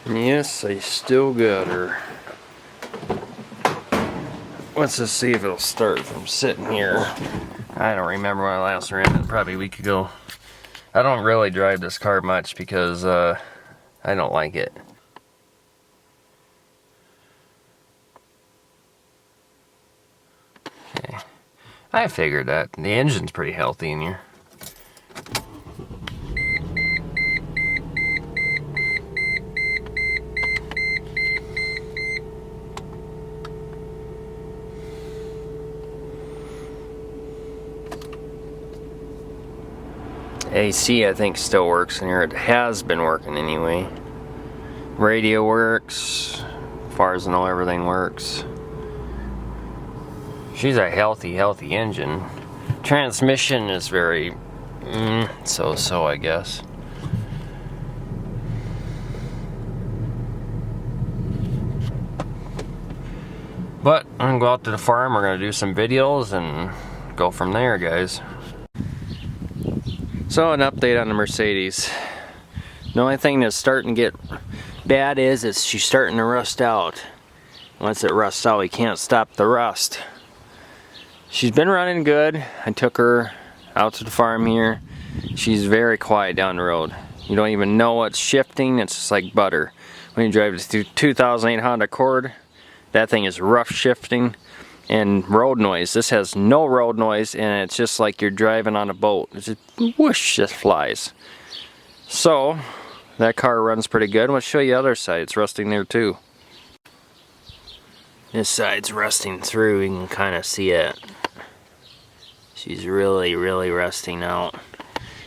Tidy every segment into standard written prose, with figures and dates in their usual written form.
Yes, I still got her. Let's just see if it'll start from sitting here. I don't remember when I last ran it, probably a week ago. I don't really drive this car much because I don't like it. Okay. I figured that. The engine's pretty healthy in here. AC, I think, still works in here. It has been working anyway. Radio works. As far as I know, everything works. She's a healthy engine. Transmission is very so-so, I guess. But I'm gonna go out to the farm. We're gonna do some videos and go from there, guys. So, an update on the Mercedes. The only thing that's starting to get bad is she's starting to rust out. Once it rusts out, we can't stop the rust. She's been running good. I took her out to the farm here. She's very quiet down the road. You don't even know what's shifting. It's just like butter. When you drive this 2008 Honda Accord, that thing is rough shifting. And road noise. This has no road noise, and it's just like you're driving on a boat. It's just whoosh, just flies. So that car runs pretty good. Let's show you the other side. It's rusting there too. This side's rusting through. You can kind of see it. She's really rusting out.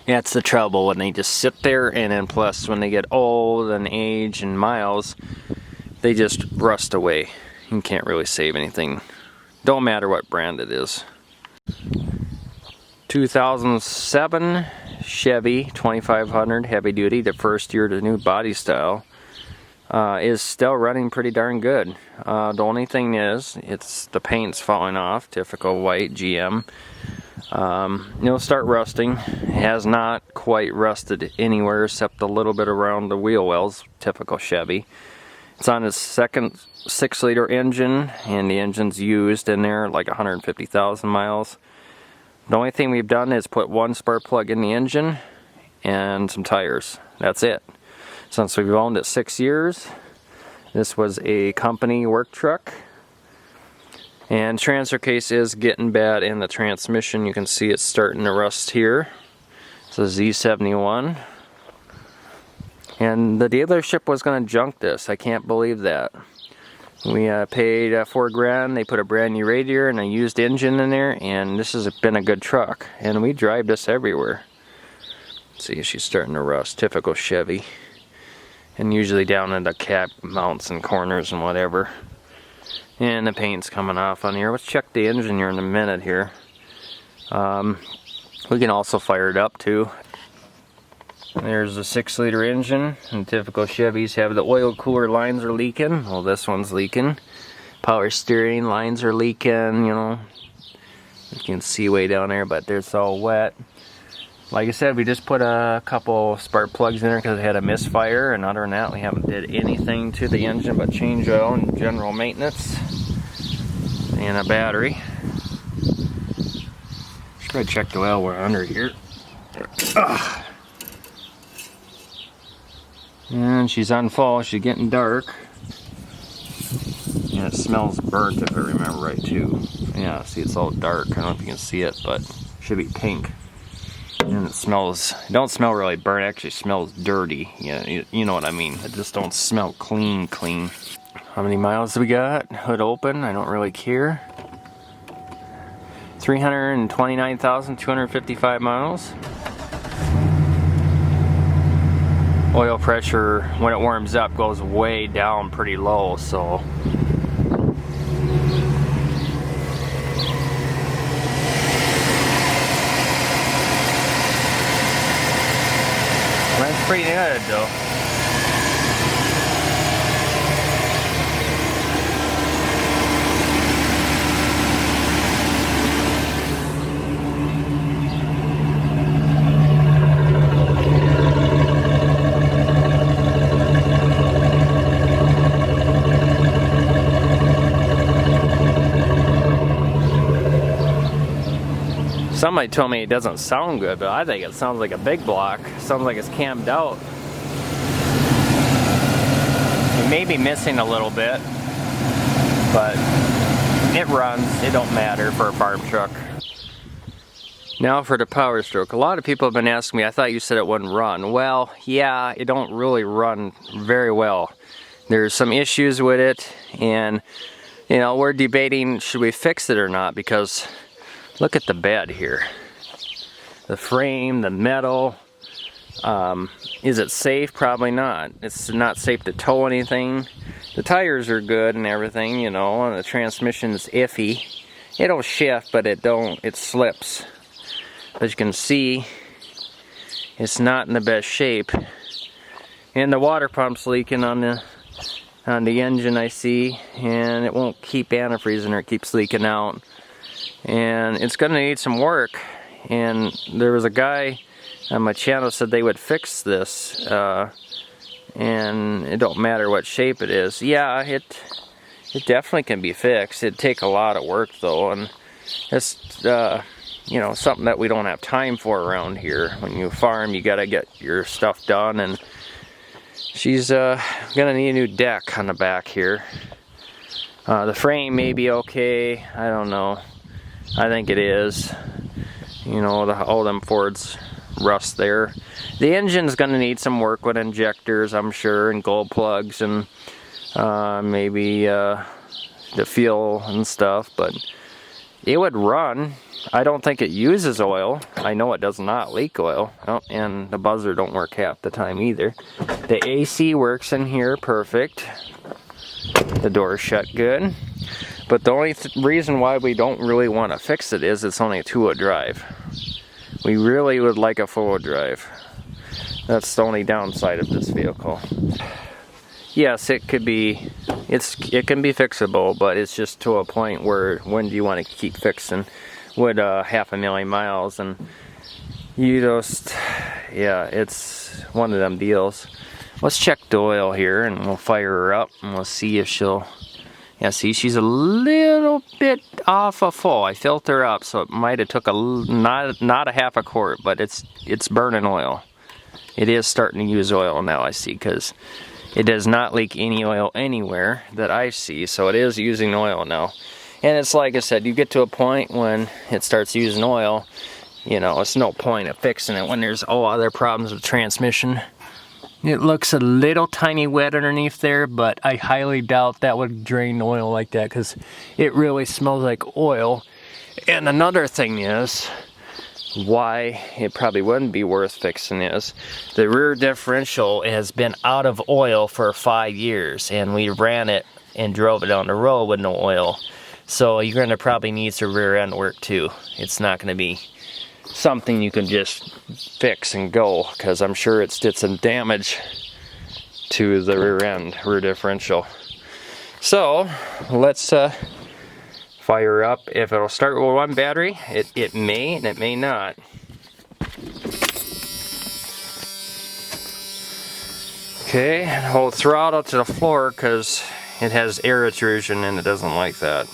That's the trouble when they just sit there, and then plus when they get old and age and miles, they just rust away. You can't really save anything. Don't matter what brand it is. 2007 Chevy 2500 heavy duty, the first year of the new body style, is still running pretty darn good. The only thing is, the paint's falling off, typical white GM. It'll start rusting. It has not quite rusted anywhere except a little bit around the wheel wells, typical Chevy. It's on its second 6-liter engine, and the engine's used in there like 150,000 miles. The only thing we've done is put one spark plug in the engine and some tires. That's it. Since we've owned it 6 years, this was a company work truck. And transfer case is getting bad in the transmission. You can see it's starting to rust here. It's a Z71. And the dealership was going to junk this. I can't believe that. We paid $4 grand. They put a brand new radiator and a used engine in there, and this has been a good truck. And we drive this everywhere. See, she's starting to rust. Typical Chevy. And usually down in the cab mounts and corners and whatever. And the paint's coming off on here. Let's check the engine here in a minute here. We can also fire it up too. There's a 6-liter engine, and typical Chevys have the oil cooler lines are leaking. Well, this one's leaking. Power steering lines are leaking, you know. You can see way down there, but it's all wet. Like I said, we just put a couple spark plugs in there because it had a misfire, and other than that, we haven't did anything to the engine but change oil and general maintenance. And a battery. Should probably check the oil we're under here. Ugh. And she's on full, she's getting dark. And it smells burnt if I remember right too. Yeah, see it's all dark. I don't know if you can see it, but it should be pink. And it smells, it don't smell really burnt, it actually smells dirty. Yeah, you know what I mean. It just don't smell clean. How many miles do we got? Hood open, I don't really care. 329,255 miles. Oil pressure, when it warms up, goes way down pretty low, so. That's pretty good though. Somebody told me it doesn't sound good, but I think it sounds like a big block. Sounds like it's cammed out. It may be missing a little bit, but it runs. It don't matter for a farm truck. Now for the Powerstroke. A lot of people have been asking me, I thought you said it wouldn't run. Well, yeah, it don't really run very well. There's some issues with it, and you know, we're debating should we fix it or not, because look at the bed here. The frame, the metal. Is it safe? Probably not. It's not safe to tow anything. The tires are good and everything, you know, and the transmission's iffy. It'll shift, but it slips. As you can see, it's not in the best shape. And the water pump's leaking on the engine, I see, and it won't keep antifreezing, or it keeps leaking out. And it's gonna need some work. And there was a guy on my channel said they would fix this, and it don't matter what shape it is. Yeah, it definitely can be fixed. It'd take a lot of work though, and it's you know, something that we don't have time for around here. When you farm, you gotta get your stuff done, and she's gonna need a new deck on the back here. The frame may be okay, I don't know. I think it is. You know, all them Fords rust there. The engine's gonna need some work with injectors, I'm sure, and gold plugs, and maybe the fuel and stuff, but it would run. I don't think it uses oil. I know it does not leak oil. Oh, and the buzzer don't work half the time either. The AC works in here perfect. The door's shut good. But the only reason why we don't really want to fix it is it's only a 2-wheel drive. We really would like a 4-wheel drive. That's the only downside of this vehicle. Yes, it could be, it can be fixable, but it's just to a point where when do you want to keep fixing with 500,000 miles, and you just, yeah, it's one of them deals. Let's check the oil here, and we'll fire her up, and we'll see if she'll, yeah, see, she's a little bit off of full. I filled her up, so it might have took not a half a quart, but it's burning oil. It is starting to use oil now, I see, because it does not leak any oil anywhere that I see, so it is using oil now. And it's like I said, you get to a point when it starts using oil, you know, it's no point of fixing it when there's all other problems with transmission. It looks a little tiny wet underneath there, but I highly doubt that would drain oil like that, because it really smells like oil. And another thing is, why it probably wouldn't be worth fixing is the rear differential has been out of oil for 5 years, and we ran it and drove it down the road with no oil. So you're gonna probably need some rear end work too. It's not gonna be something you can just fix and go, because I'm sure it's did some damage to the rear differential. So let's fire up. If it'll start with one battery, it may and it may not. Okay, hold throttle to the floor because it has air intrusion and it doesn't like that.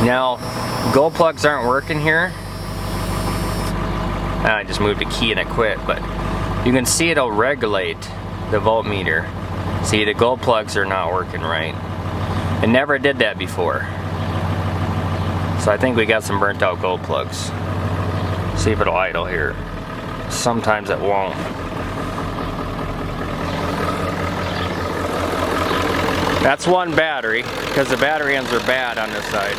Now, gold plugs aren't working here. I just moved a key and it quit, but you can see it'll regulate the voltmeter. See, the gold plugs are not working right. It never did that before. So I think we got some burnt out gold plugs. See if it'll idle here. Sometimes it won't. That's one battery, because the battery ends are bad on this side.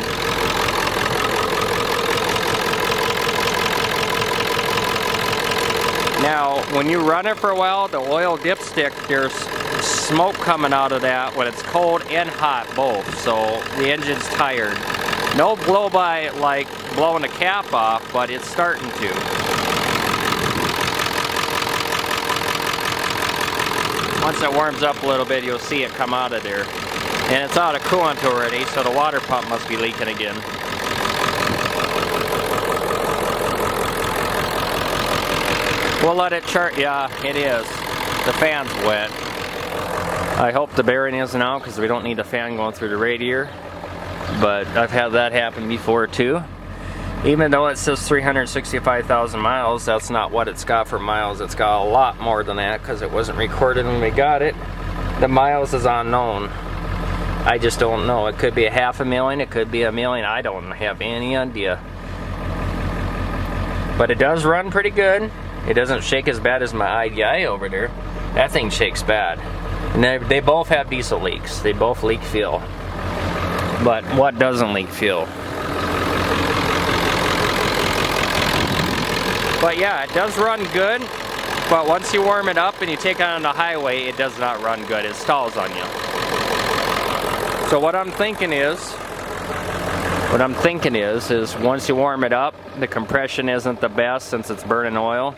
Now, when you run it for a while, the oil dipstick, there's smoke coming out of that when it's cold and hot both, so the engine's tired. No blow by like blowing the cap off, but it's starting to. Once it warms up a little bit, you'll see it come out of there. And it's out of coolant already, so the water pump must be leaking again. We'll let it chart. Yeah, it is. The fan's wet. I hope the bearing isn't out because we don't need a fan going through the radiator. But I've had that happen before too. Even though it says 365,000 miles, that's not what it's got for miles. It's got a lot more than that because it wasn't recorded when we got it. The miles is unknown. I just don't know. It could be 500,000, it could be 1,000,000. I don't have any idea. But it does run pretty good. It doesn't shake as bad as my IDI over there. That thing shakes bad. And they both have diesel leaks. They both leak fuel. But what doesn't leak fuel? But yeah, it does run good, but once you warm it up and you take it on the highway, it does not run good. It stalls on you. So what I'm thinking is once you warm it up, the compression isn't the best since it's burning oil.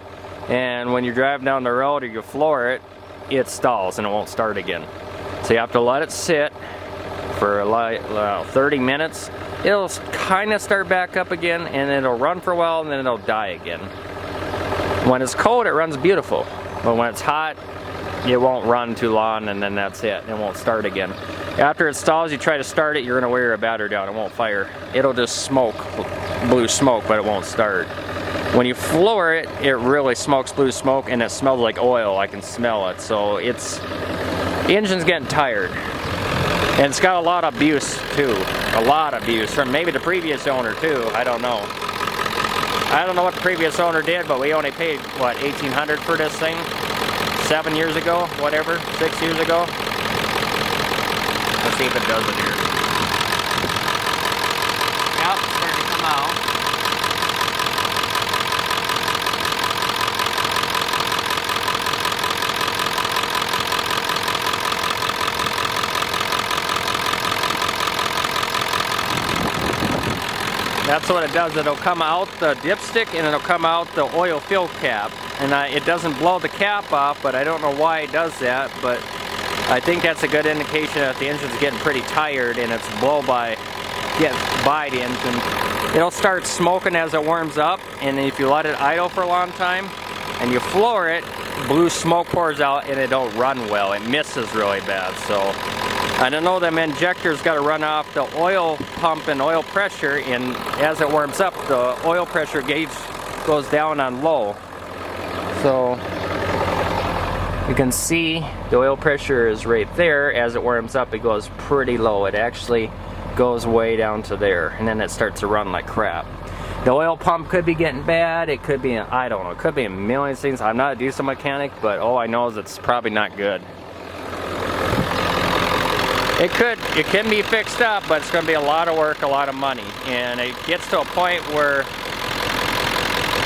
And when you drive down the road or you floor it, it stalls and it won't start again. So you have to let it sit for like 30 minutes. It'll kind of start back up again, and it'll run for a while, and then it'll die again. When it's cold, it runs beautiful, but when it's hot, it won't run too long, and then that's it. It won't start again. After it stalls, you try to start it, you're going to wear your battery down. It won't fire. It'll just smoke, blue smoke, but it won't start. When you floor it, it really smokes blue smoke, and it smells like oil. I can smell it. So the engine's getting tired. And it's got a lot of abuse too. A lot of abuse from maybe the previous owner too. I don't know. I don't know what the previous owner did, but we only paid, what, $1,800 for this thing? 7 years ago, whatever, 6 years ago. Let's see if it does it here. Yep, it's starting to come out. That's what it does. It'll come out the dipstick and it'll come out the oil fill cap. And it doesn't blow the cap off, but I don't know why it does that. But I think that's a good indication that the engine's getting pretty tired and it's blow by the engine. It'll start smoking as it warms up, and if you let it idle for a long time and you floor it, blue smoke pours out and it don't run well. It misses really bad. So I don't know, them injectors got to run off the oil pump and oil pressure, and as it warms up, the oil pressure gauge goes down on low. So you can see the oil pressure is right there. As it warms up, it goes pretty low. It actually goes way down to there, and then it starts to run like crap. The oil pump could be getting bad. It could be, I don't know, it could be a million things. I'm not a diesel mechanic, but all I know is it's probably not good. It can be fixed up, but it's going to be a lot of work, a lot of money. And it gets to a point where,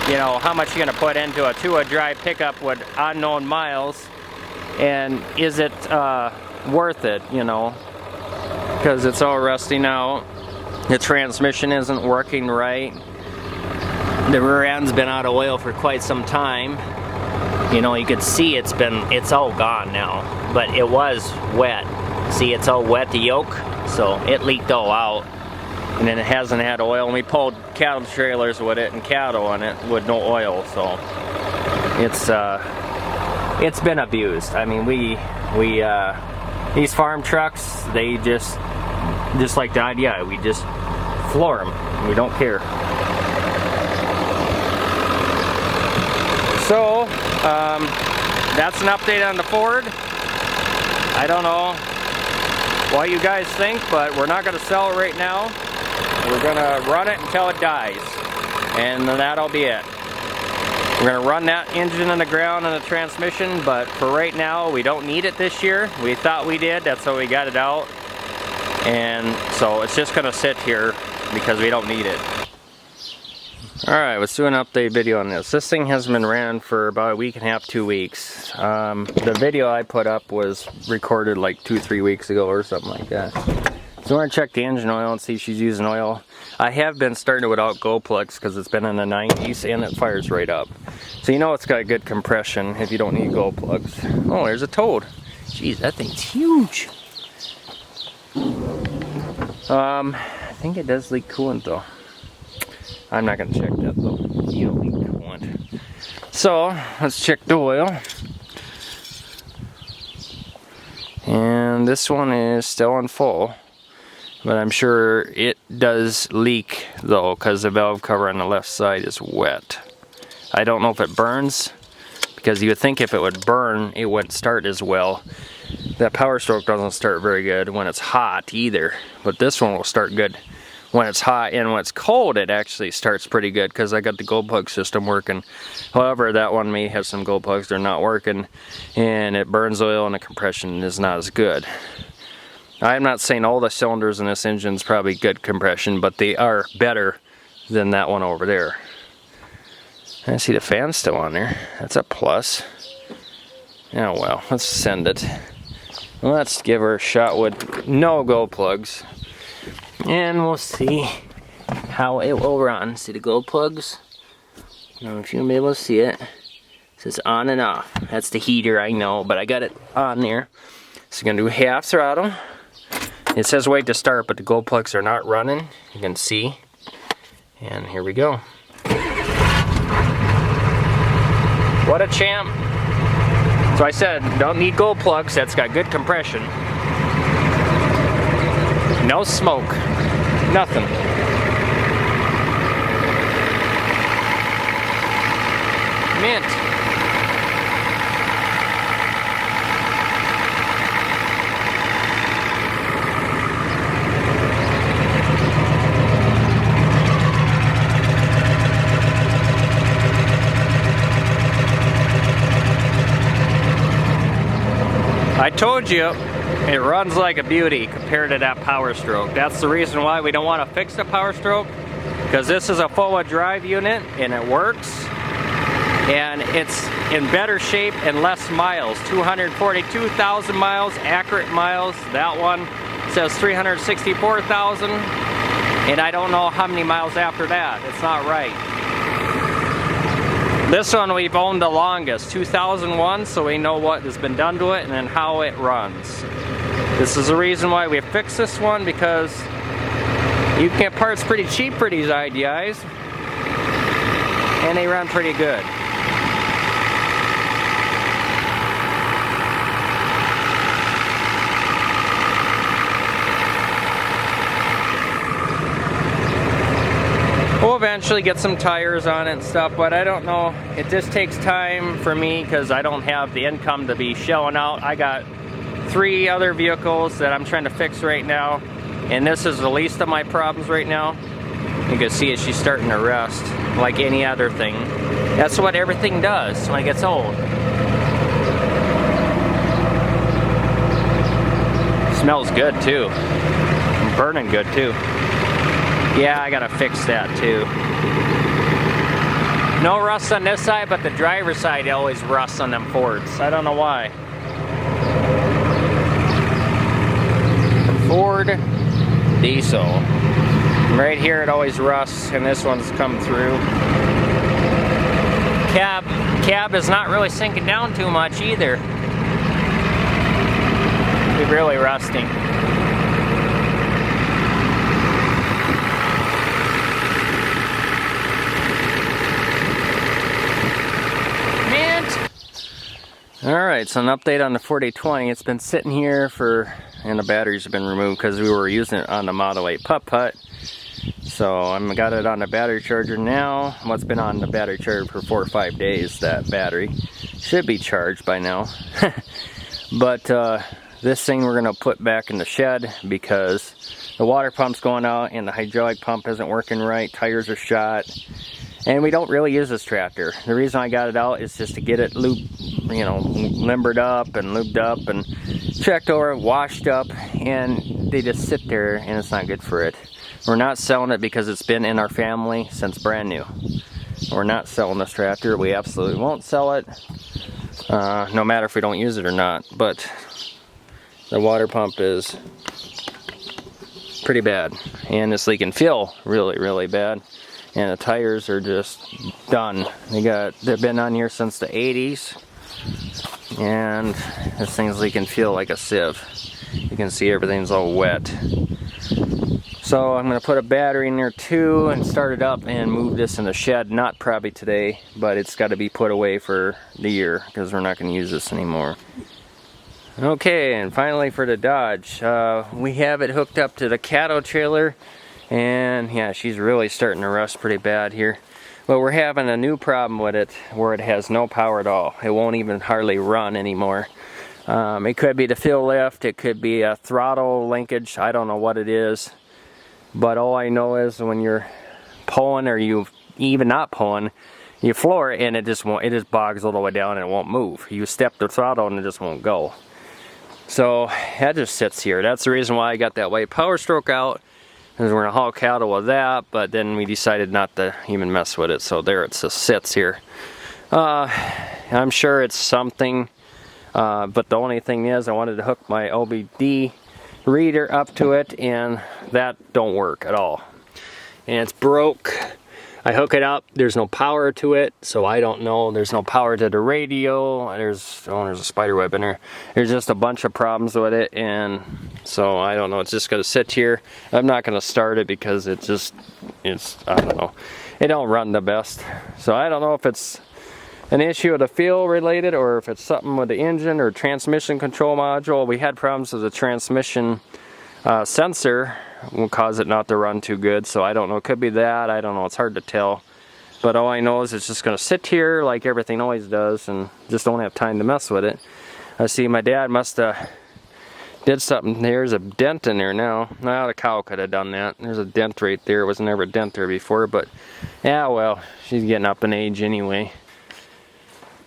you know, how much you're going to put into a two-wheel drive pickup with unknown miles, and is it worth it, you know? Because it's all rusting out. The transmission isn't working right. The rear end's been out of oil for quite some time. You know, you could see it's all gone now, but it was wet. See, it's all wet, the yoke, so it leaked all out, and then it hasn't had oil. And we pulled cattle trailers with it and cattle on it with no oil, so it's been abused. I mean, these farm trucks, they just like the idea, we just floor them. We don't care. So that's an update on the Ford. I don't know what you guys think, but we're not going to sell it right now. We're going to run it until it dies, and then that'll be it. We're going to run that engine in the ground and the transmission, but for right now, we don't need it this year. We thought we did, that's why we got it out. And so it's just going to sit here because we don't need it. Alright, let's do an update video on this. This thing has been ran for about a week and a half, 2 weeks. The video I put up was recorded like 2-3 weeks ago or something like that. So we're going to check the engine oil and see if she's using oil. I have been starting it without glow plugs because it's been in the 90s and it fires right up. So you know it's got good compression if you don't need glow plugs. Oh, there's a toad. Jeez, that thing's huge. I think it does leak coolant though. I'm not going to check that though. You don't leak coolant. So let's check the oil. And And this one is still on full, but I'm sure it does leak though, because the valve cover on the left side is wet. I don't know if it burns, because you would think if it would burn, it wouldn't start as well. That Powerstroke doesn't start very good when it's hot either, but this one will start good when it's hot, and when it's cold it actually starts pretty good because I got the glow plug system working. However, that one may have some glow plugs that are not working, and it burns oil and the compression is not as good. I'm not saying all the cylinders in this engine is probably good compression, but they are better than that one over there. I see the fan's still on there. That's a plus. Oh well, let's send it. Let's give her a shot with no glow plugs, and we'll see how it will run. See the glow plugs? I don't know if you'll be able to see it. It says on and off. That's the heater, I know, but I got it on there. So I'm gonna do half throttle. It says wait to start, but the glow plugs are not running. You can see. And here we go. What a champ. So I said, don't need glow plugs, that's got good compression. No smoke, nothing. Mint. I told you, it runs like a beauty compared to that Powerstroke. That's the reason why we don't want to fix the Powerstroke, because this is a four-wheel drive unit and it works, and it's in better shape and less miles. 242,000 miles, accurate miles. That one says 364,000, and I don't know how many miles after that. It's not right. This one we've owned the longest, 2001, so we know what has been done to it and then how it runs. This is the reason why we fixed this one, because you can get parts pretty cheap for these IDIs, and they run pretty good. We'll eventually get some tires on it and stuff, but I don't know. It just takes time for me because I don't have the income to be shelling out. I got 3 other vehicles that I'm trying to fix right now, and this is the least of my problems right now. You can see it, she's starting to rust like any other thing. That's what everything does when it gets old. Smells good too. And burning good too. Yeah, I gotta fix that too. No rust on this side, but the driver's side always rusts on them Fords. I don't know why. Ford diesel. Right here it always rusts, and this one's come through. Cab is not really sinking down too much either. It's really rusting. Alright, so an update on the 4020. It's been sitting here and the batteries have been removed because we were using it on the Model 8 putt-putt. So I've got it on the battery charger now. Well, it's been on the battery charger for 4 or 5 days, that battery. Should be charged by now. But this thing we're going to put back in the shed because the water pump's going out and the hydraulic pump isn't working right. Tires are shot. And we don't really use this tractor. The reason I got it out is just to get it limbered up and lubed up and checked over, washed up, and they just sit there and it's not good for it. We're not selling it because it's been in our family since brand new. We're not selling this tractor. We absolutely won't sell it, no matter if we don't use it or not. But the water pump is pretty bad, and it's leaking fuel really, really bad. And the tires are just done. They've been on here since the 80s, and this thing's leaking fuel like a sieve. You can see everything's all wet. So I'm going to put a battery in there too and start it up and move this in the shed. Not probably today, but it's got to be put away for the year because we're not going to use this anymore. Okay, and finally for the Dodge. We have it hooked up to the cattle trailer, and yeah, she's really starting to rust pretty bad here. But we're having a new problem with it where it has no power at all. It won't even hardly run anymore. It could be the fuel lift, it could be a throttle linkage, I don't know what it is. But all I know is when you're pulling, or you even not pulling, you floor it and it just bogs all the way down and it won't move. You step the throttle and it just won't go. So that just sits here. That's the reason why I got that white Powerstroke out, because we're gonna haul cattle with that, but then we decided not to even mess with it. So there it just sits here. I'm sure it's something, but the only thing is I wanted to hook my OBD reader up to it, and that don't work at all. And it's broke. I hook it up, there's no power to it, so I don't know. There's no power to the radio. There's a spider web in there. There's just a bunch of problems with it, and so I don't know. It's just gonna sit here. I'm not gonna start it because I don't know. It don't run the best. So I don't know if it's an issue of the fuel related, or if it's something with the engine or transmission control module. We had problems with the transmission sensor will cause it not to run too good, so I don't know. It could be that, I don't know, it's hard to tell. But all I know is it's just gonna sit here like everything always does, and just don't have time to mess with it. I see my dad must have did something. There's a dent in there now. Well, the cow could have done that. There's a dent right there. It was never a dent there before, but yeah, well, she's getting up in age anyway.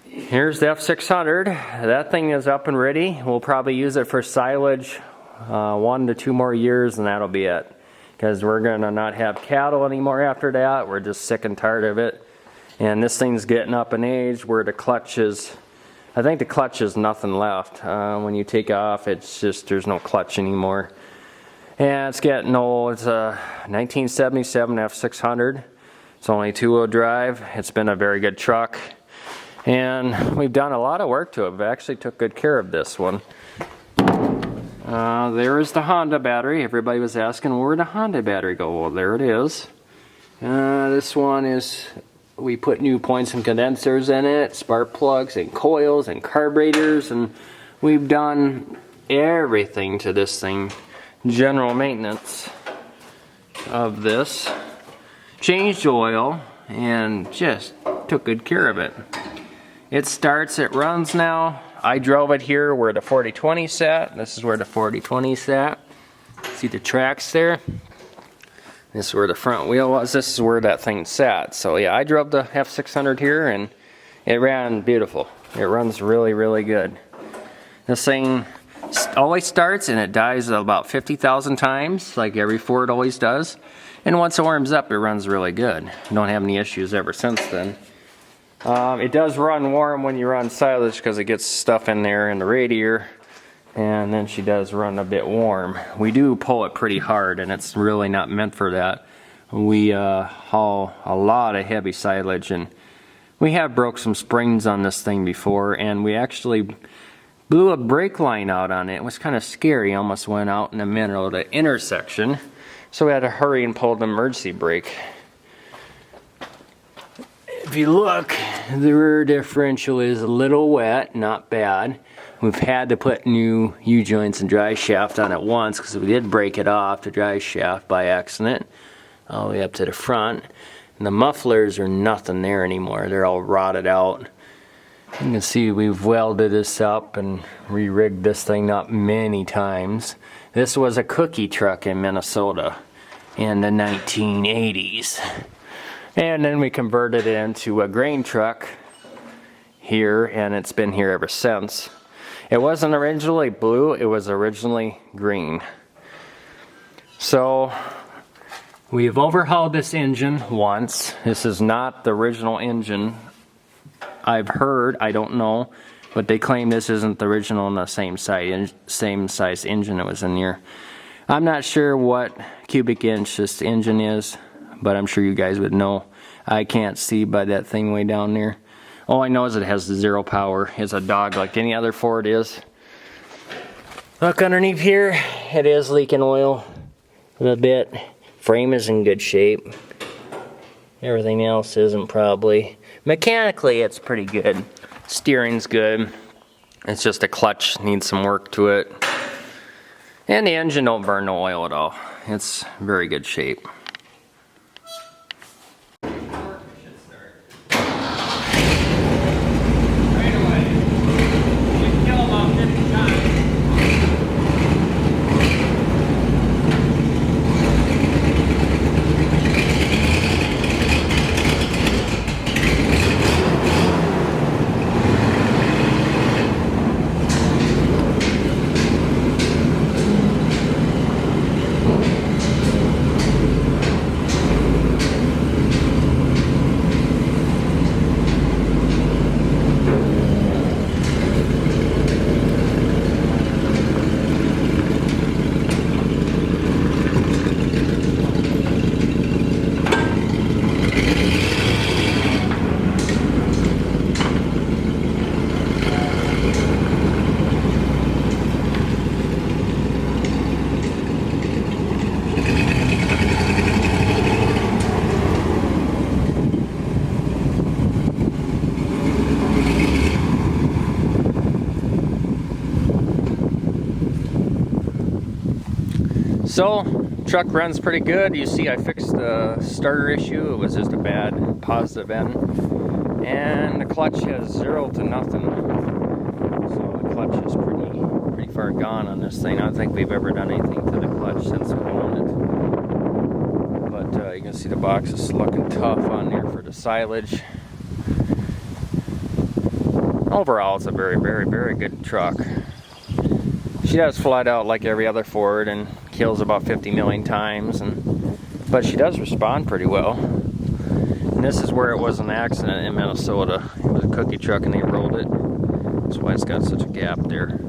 Here's the F600. That thing is up and ready. We'll probably use it for silage 1 to 2 more years, and that'll be it, because we're gonna not have cattle anymore after that. We're just sick and tired of it, and this thing's getting up in age where the clutch is, I think the clutch is nothing left. When you take off, it's just, there's no clutch anymore, and it's getting old. It's a 1977 F600. It's only 2-wheel drive. It's been a very good truck, and we've done a lot of work to it. We actually took good care of this one. There is the Honda battery. Everybody was asking, where'd the Honda battery go? Well, there it is. This one is, we put new points and condensers in it, spark plugs and coils and carburetors, and we've done everything to this thing. General maintenance of this. Changed oil and just took good care of it. It starts, it runs now. I drove it here where the 4020 sat. This is where the 4020 sat. See the tracks there? This is where the front wheel was. This is where that thing sat. So yeah, I drove the F600 here, and it ran beautiful. It runs really, really good. This thing always starts and it dies about 50,000 times, like every Ford always does. And once it warms up, it runs really good. Don't have any issues ever since then. It does run warm when you run silage because it gets stuff in there in the radiator, and then she does run a bit warm. We do pull it pretty hard, and it's really not meant for that. We haul a lot of heavy silage, and we have broke some springs on this thing before, and we actually blew a brake line out on it. It was kind of scary. Almost went out in the middle of the intersection, so we had to hurry and pull the emergency brake. If you look, the rear differential is a little wet, not bad. We've had to put new U-joints and drive shaft on it once because we did break it off, the drive shaft, by accident, all the way up to the front. And the mufflers are nothing there anymore. They're all rotted out. You can see we've welded this up and re-rigged this thing up many times. This was a cookie truck in Minnesota in the 1980s. And then we converted it into a grain truck here, and it's been here ever since. It wasn't originally blue, it was originally green. So we've overhauled this engine once. This is not the original engine. I've heard, I don't know, but they claim this isn't the original and the same size engine that was in here. I'm not sure what cubic inch this engine is, but I'm sure you guys would know. I can't see by that thing way down there. All I know is it has 0 power. It's a dog like any other Ford is. Look underneath here, it is leaking oil a little bit. Frame is in good shape. Everything else isn't probably. Mechanically, it's pretty good. Steering's good. It's just the clutch needs some work to it. And the engine don't burn no oil at all. It's very good shape. So, truck runs pretty good. You see I fixed the starter issue. It was just a bad positive end. And the clutch has 0 to nothing. So the clutch is pretty far gone on this thing. I don't think we've ever done anything to the clutch since we owned it. But you can see the box is looking tough on there for the silage. Overall, it's a very, very, very good truck. She does flat out like every other Ford and kills about 50 million times, but she does respond pretty well. And this is where it was an accident in Minnesota. It was a cookie truck and they rolled it. That's why it's got such a gap there.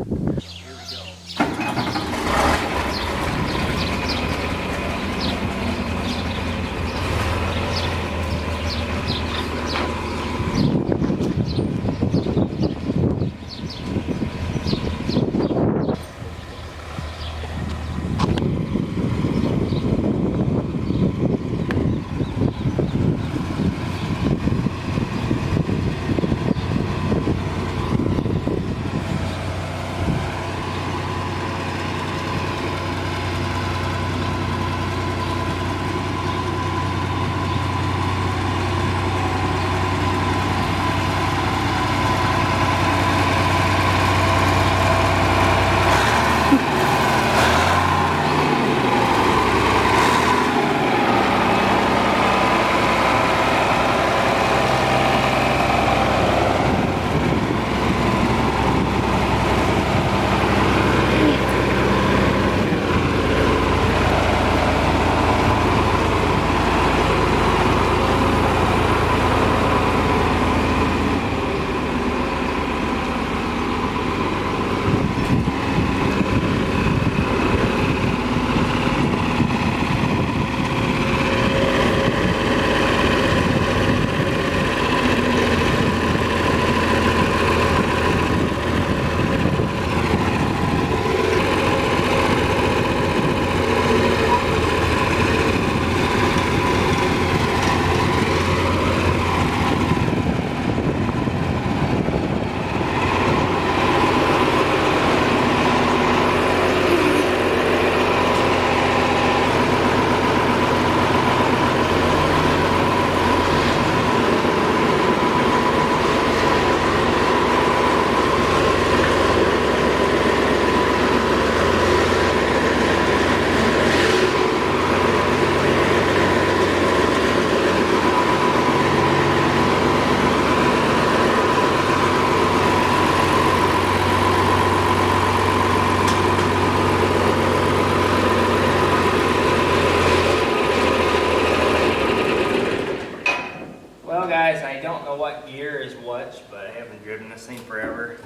Guys, I don't know what gear is what, but I haven't driven this thing forever.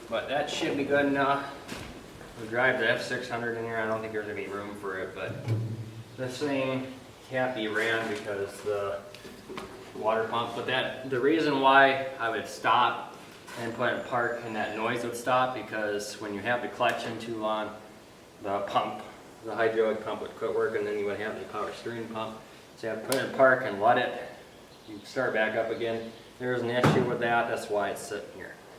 But that should be good enough. We'll drive the F600 in here. I don't think there's any room for it, but this thing can't be ran because the water pump. But the reason why I would stop and put it in park and that noise would stop, because when you have the clutch in too long, the pump, the hydraulic pump would quit working, and then you would have the power steering pump. So you have to put it in park and let it. You start back up again. There's an issue with that. That's why it's sitting here.